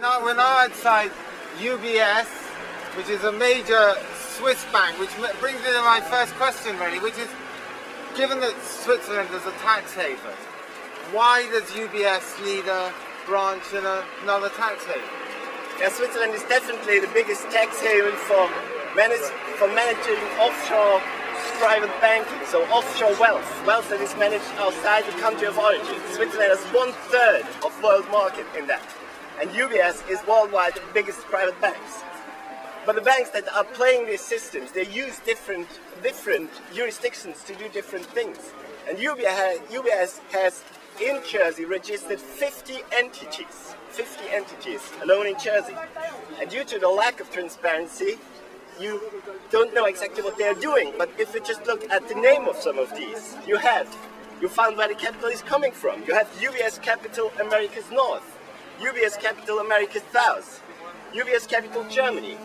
we're now outside UBS, which is a major Swiss bank, which brings me to my first question really, which is, given that Switzerland is a tax haven, why does UBS need a branch in another tax haven? Yeah, Switzerland is definitely the biggest tax haven for managing offshore private banking, so offshore wealth that is managed outside the country of origin. Switzerland has 1/3 of world market in that, and UBS is worldwide the biggest private banks. But the banks that are playing these systems, they use different jurisdictions to do different things. And UBS has in Jersey registered 50 entities alone in Jersey. And due to the lack of transparency, you don't know exactly what they're doing. But if you just look at the name of some of these, you found where the capital is coming from. You have UBS Capital Americas North, UBS Capital Americas South, UBS Capital Germany.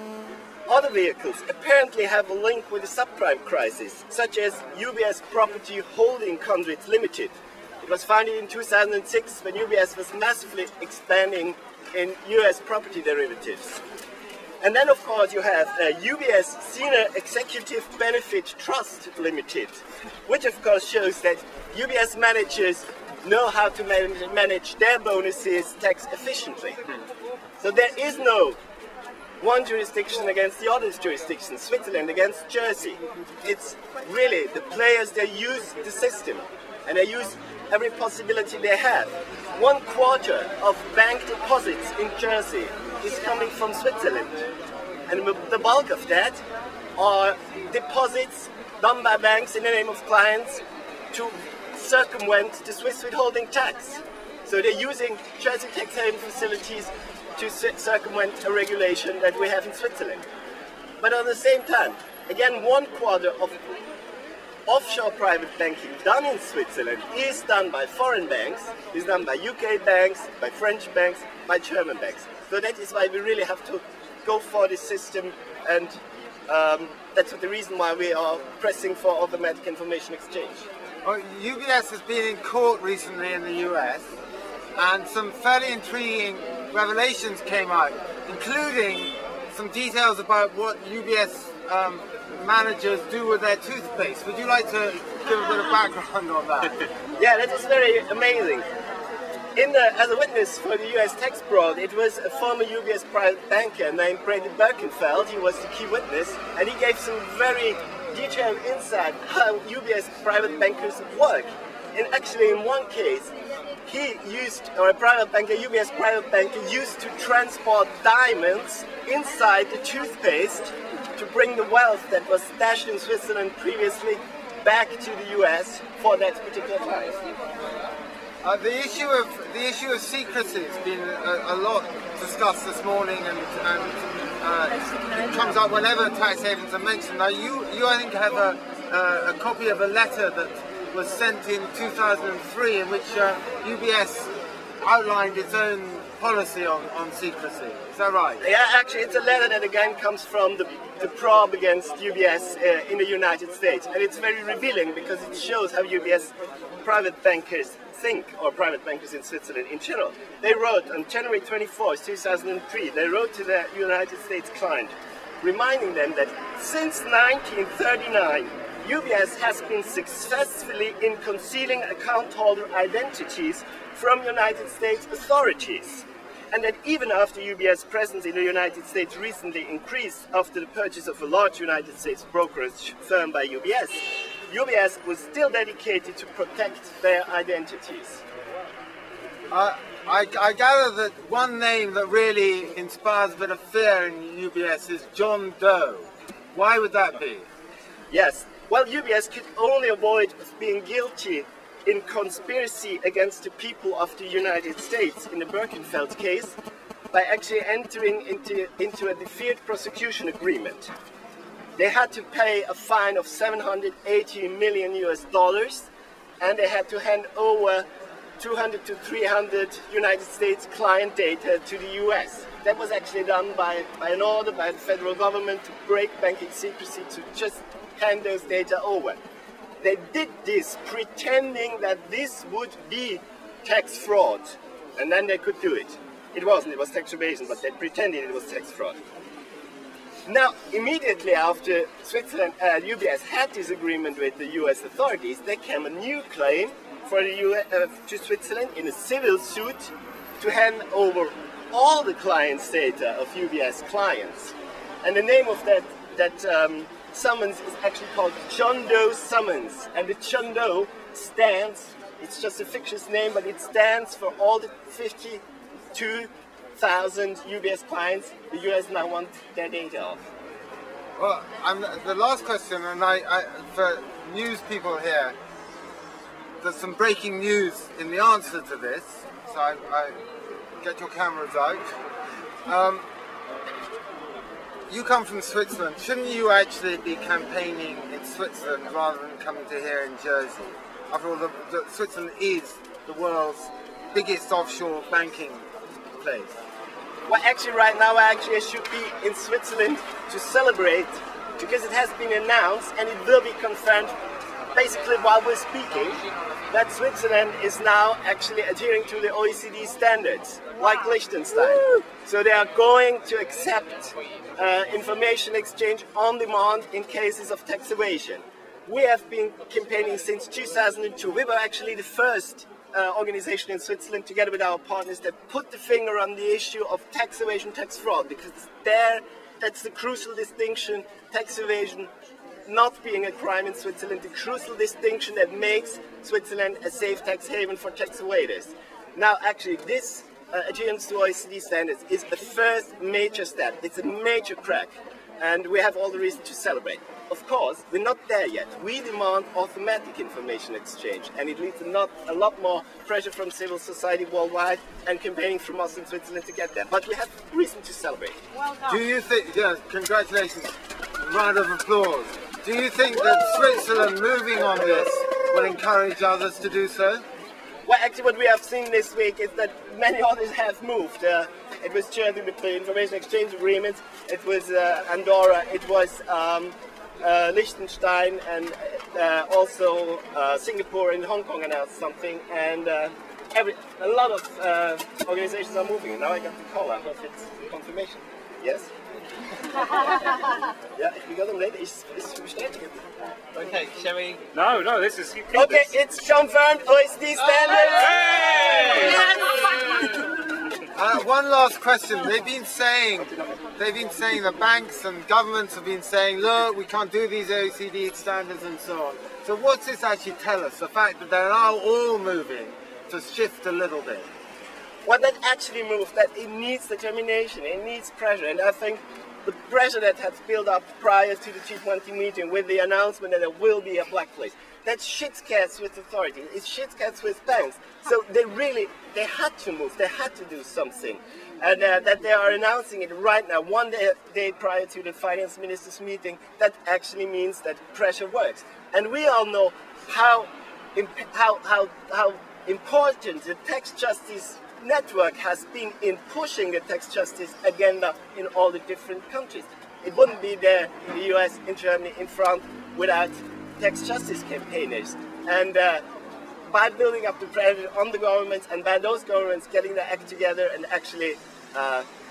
Other vehicles apparently have a link with the subprime crisis, such as UBS Property Holding Conduit Limited. It was founded in 2006 when UBS was massively expanding in US property derivatives. And then of course you have UBS Senior Executive Benefit Trust Limited, which of course shows that UBS managers know how to manage their bonuses tax efficiently. So there is no one jurisdiction against the other jurisdiction, Switzerland against Jersey. It's really the players, they use the system and they use every possibility they have. 1/4 of bank deposits in Jersey is coming from Switzerland. And the bulk of that are deposits done by banks in the name of clients to circumvent the Swiss withholding tax. So they're using Jersey tax haven facilities to circumvent a regulation that we have in Switzerland. But at the same time, again, 1/4 of offshore private banking done in Switzerland is done by foreign banks, is done by UK banks, by French banks, by German banks. So that is why we really have to go for this system, and that's the reason why we are pressing for automatic information exchange. Well, UBS has been in court recently in the US, and some fairly intriguing revelations came out, including some details about what UBS managers do with their toothpaste. Would you like to give a bit of background on that? Yeah, that is very amazing. As a witness for the US tax fraud, it was a former UBS private banker named Brady Birkenfeld. He was the key witness, and he gave some very detailed insight how UBS private bankers work. And actually, in one case, UBS private banker used to transport diamonds inside the toothpaste to bring the wealth that was stashed in Switzerland previously back to the US for that particular client. The issue of secrecy has been a lot discussed this morning, and it comes up whenever tax havens are mentioned. Now, you I think have a copy of a letter that was sent in 2003 in which UBS outlined its own policy on secrecy. Is that right? Yeah, actually it's a letter that again comes from the probe against UBS in the United States, and it's very revealing because it shows how UBS private bankers think, or private bankers in Switzerland in general. They wrote on January 24, 2003, they wrote to the United States client, reminding them that since 1939, UBS has been successfully in concealing account holder identities from United States authorities. And that even after UBS' presence in the United States recently increased after the purchase of a large United States brokerage firm by UBS, UBS was still dedicated to protect their identities. I gather that one name that really inspires a bit of fear in UBS is John Doe. Why would that be? Yes, well, UBS could only avoid being guilty in conspiracy against the people of the United States in the Birkenfeld case by actually entering into a deferred prosecution agreement. They had to pay a fine of $780 million US, and they had to hand over 200 to 300 United States client data to the US. That was actually done by an order by the federal government to break banking secrecy, to just hand those data over. They did this pretending that this would be tax fraud, and then they could do it. It wasn't, it was tax evasion, but they pretended it was tax fraud. Now, immediately after Switzerland, UBS had this agreement with the US authorities, there came a new claim for the to Switzerland in a civil suit to hand over all the clients' data of UBS clients. And the name of that summons is actually called John Doe summons. And the John Doe stands, it's just a fictitious name, but it stands for all the 52,000 UBS clients the US now want their data of. Well, the last question, and for news people here, there's some breaking news in the answer to this, so I get your cameras out. You come from Switzerland. Shouldn't you actually be campaigning in Switzerland rather than coming to here in Jersey? After all, Switzerland is the world's biggest offshore banking place. Well, actually, right now, I should be in Switzerland to celebrate, because it has been announced and it will be confirmed basically while we're speaking, that Switzerland is now actually adhering to the OECD standards, like Liechtenstein. Woo! So they are going to accept information exchange on demand in cases of tax evasion. We have been campaigning since 2002. We were actually the first organization in Switzerland, together with our partners, that put the finger on the issue of tax evasion, tax fraud, because that's the crucial distinction, tax evasion not being a crime in Switzerland, the crucial distinction that makes Switzerland a safe tax haven for tax evaders. Now, actually, this adherence to OECD standards is the first major step. It's a major crack, and we have all the reason to celebrate. Of course, we're not there yet. We demand automatic information exchange, and it leads to a lot more pressure from civil society worldwide and campaigning from us in Switzerland to get there. But we have reason to celebrate. Well done. Do you think, yes, congratulations, round of applause. Do you think that Switzerland moving on this will encourage others to do so? Well, actually what we have seen this week is that many others have moved. It was Germany with the information exchange agreement, it was Andorra, it was Liechtenstein, and also Singapore and Hong Kong announced something, and a lot of organizations are moving. Now I got the call, I hope it's confirmation. Yes? Ja, ich got them later. Ist bestätigt. Okay, shall we? No, this is... Okay, it's confirmed. OECD standards. One last question. They've been saying the banks and governments have been saying, look, we can't do these OECD standards and so on. So what's this actually tell us? The fact that they're now all moving to shift a little bit. What that actually moves, that it needs determination, it needs pressure, and I think the pressure that has built up prior to the G20 meeting with the announcement that there will be a blacklist, that shit scares with authorities, it shit scares with banks. So they had to move, they had to do something. And that they are announcing it right now, one day prior to the finance ministers meeting, that actually means that pressure works. And we all know how important the tax justice network has been in pushing the tax justice agenda in all the different countries. It wouldn't be there in the US, in Germany, in France without tax justice campaigners. And by building up the pressure on the governments and by those governments getting their act together and actually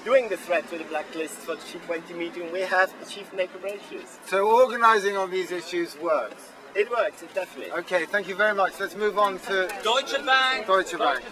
doing the threat to the blacklist for the G20 meeting, we have achieved major breakthroughs. So organising on these issues works? It works, it definitely. Okay, thank you very much. Let's move on to Deutsche Bank. Deutsche Bank.